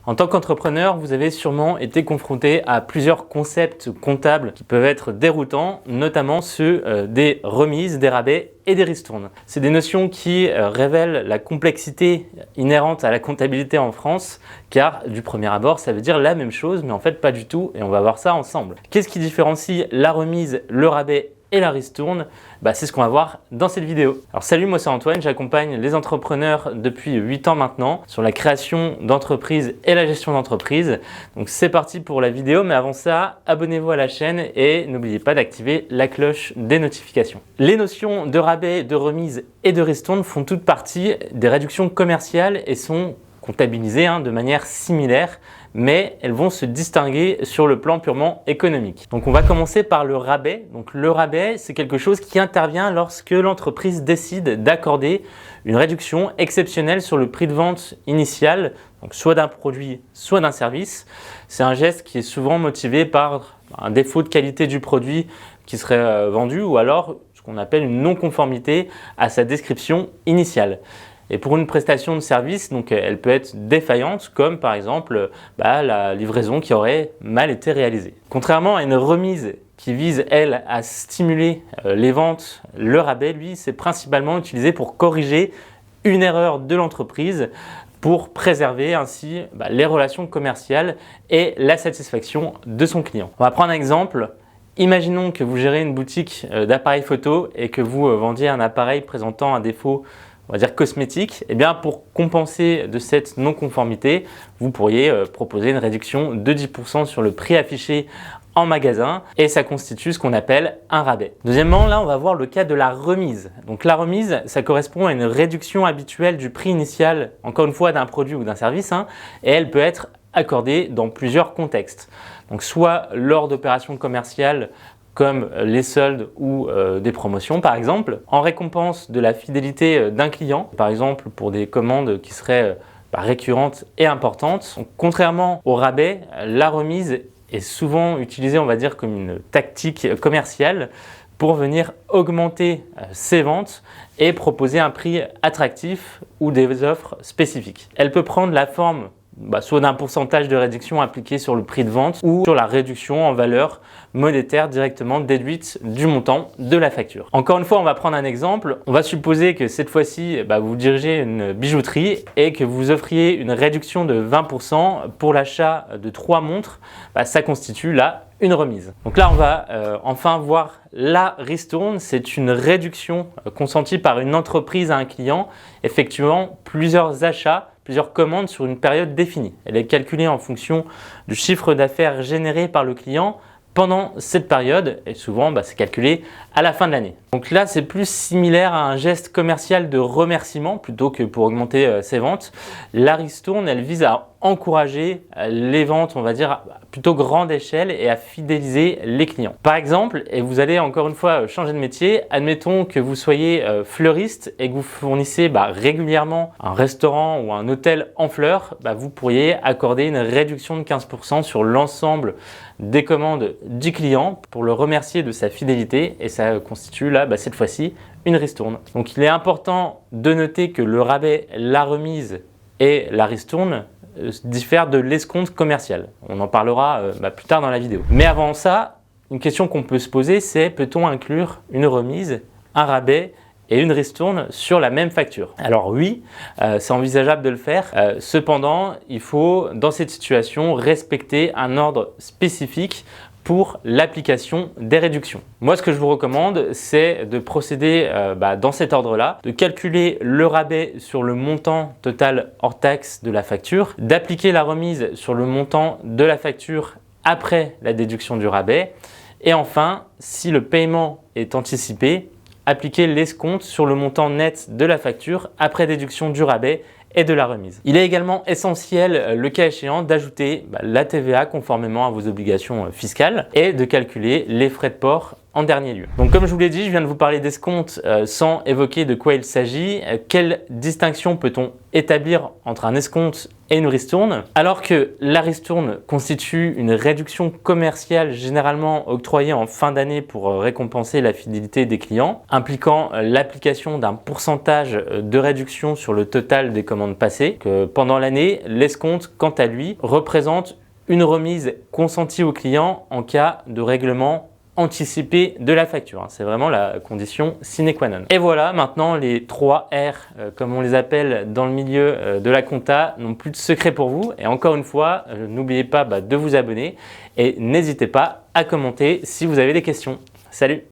En tant qu'entrepreneur, vous avez sûrement été confronté à plusieurs concepts comptables qui peuvent être déroutants, notamment ceux des remises, des rabais et des ristournes. C'est des notions qui révèlent la complexité inhérente à la comptabilité en France, car du premier abord, ça veut dire la même chose, mais en fait pas du tout, et on va voir ça ensemble. Qu'est-ce qui différencie la remise, le rabais et la ristourne? C'est ce qu'on va voir dans cette vidéo. Alors salut, moi c'est Antoine, j'accompagne les entrepreneurs depuis 8 ans maintenant sur la création d'entreprises et la gestion d'entreprise. Donc c'est parti pour la vidéo, mais avant ça, abonnez-vous à la chaîne et n'oubliez pas d'activer la cloche des notifications. Les notions de rabais, de remise et de ristourne font toutes partie des réductions commerciales et sont comptabilisées de manière similaire, mais elles vont se distinguer sur le plan purement économique. Donc on va commencer par le rabais. Donc le rabais, c'est quelque chose qui intervient lorsque l'entreprise décide d'accorder une réduction exceptionnelle sur le prix de vente initial, donc soit d'un produit, soit d'un service. C'est un geste qui est souvent motivé par un défaut de qualité du produit qui serait vendu ou alors ce qu'on appelle une non-conformité à sa description initiale. Et pour une prestation de service, donc elle peut être défaillante, comme par exemple la livraison qui aurait mal été réalisée. Contrairement à une remise qui vise, elle, à stimuler les ventes, le rabais, lui, c'est principalement utilisé pour corriger une erreur de l'entreprise, pour préserver ainsi les relations commerciales et la satisfaction de son client. On va prendre un exemple. Imaginons que vous gérez une boutique d'appareils photo et que vous vendiez un appareil présentant un défaut, on va dire cosmétique. Pour compenser de cette non-conformité, vous pourriez proposer une réduction de 10% sur le prix affiché en magasin et ça constitue ce qu'on appelle un rabais. Deuxièmement, là on va voir le cas de la remise. Donc la remise, ça correspond à une réduction habituelle du prix initial, encore une fois d'un produit ou d'un service, et elle peut être accordée dans plusieurs contextes. Donc soit lors d'opérations commerciales comme les soldes ou des promotions par exemple, en récompense de la fidélité d'un client, par exemple pour des commandes qui seraient récurrentes et importantes. Donc, contrairement au rabais, la remise est souvent utilisée, on va dire, comme une tactique commerciale pour venir augmenter ses ventes et proposer un prix attractif ou des offres spécifiques. Elle peut prendre la forme soit d'un pourcentage de réduction appliqué sur le prix de vente ou sur la réduction en valeur monétaire directement déduite du montant de la facture. Encore une fois, on va prendre un exemple. On va supposer que cette fois-ci, vous dirigez une bijouterie et que vous offriez une réduction de 20% pour l'achat de 3 montres. Ça constitue là une remise. Donc là, on va enfin voir la ristourne. C'est une réduction consentie par une entreprise à un client effectuant plusieurs achats, plusieurs commandes sur une période définie. Elle est calculée en fonction du chiffre d'affaires généré par le client pendant cette période et souvent c'est calculé à la fin de l'année. Donc là c'est plus similaire à un geste commercial de remerciement plutôt que pour augmenter ses ventes. La ristourne, elle vise à encourager les ventes, on va dire à plutôt grande échelle et à fidéliser les clients. Par exemple, et vous allez encore une fois changer de métier, admettons que vous soyez fleuriste et que vous fournissez régulièrement un restaurant ou un hôtel en fleurs, vous pourriez accorder une réduction de 15% sur l'ensemble des commandes du client pour le remercier de sa fidélité et ça constitue là cette fois-ci une ristourne. Donc il est important de noter que le rabais, la remise et la ristourne diffèrent de l'escompte commercial. On en parlera plus tard dans la vidéo. Mais avant ça, une question qu'on peut se poser, c'est peut-on inclure une remise, un rabais et une ristourne sur la même facture? Alors oui, c'est envisageable de le faire. Cependant, il faut dans cette situation respecter un ordre spécifique pour l'application des réductions. Moi, ce que je vous recommande, c'est de procéder dans cet ordre-là, de calculer le rabais sur le montant total hors taxe de la facture, d'appliquer la remise sur le montant de la facture après la déduction du rabais, et enfin, si le paiement est anticipé, appliquer l'escompte sur le montant net de la facture après déduction du rabais et de la remise. Il est également essentiel, le cas échéant, d'ajouter la TVA conformément à vos obligations fiscales et de calculer les frais de port en dernier lieu. Donc comme je vous l'ai dit, je viens de vous parler d'escompte sans évoquer de quoi il s'agit. Quelle distinction peut-on établir entre un escompte et une ristourne? Alors que la ristourne constitue une réduction commerciale généralement octroyée en fin d'année pour récompenser la fidélité des clients, impliquant l'application d'un pourcentage de réduction sur le total des commandes passées, que pendant l'année, l'escompte, quant à lui, représente une remise consentie au client en cas de règlement anticipé de la facture. C'est vraiment la condition sine qua non. Et voilà, maintenant les 3 R, comme on les appelle dans le milieu de la compta, n'ont plus de secret pour vous. Et encore une fois, n'oubliez pas de vous abonner et n'hésitez pas à commenter si vous avez des questions. Salut!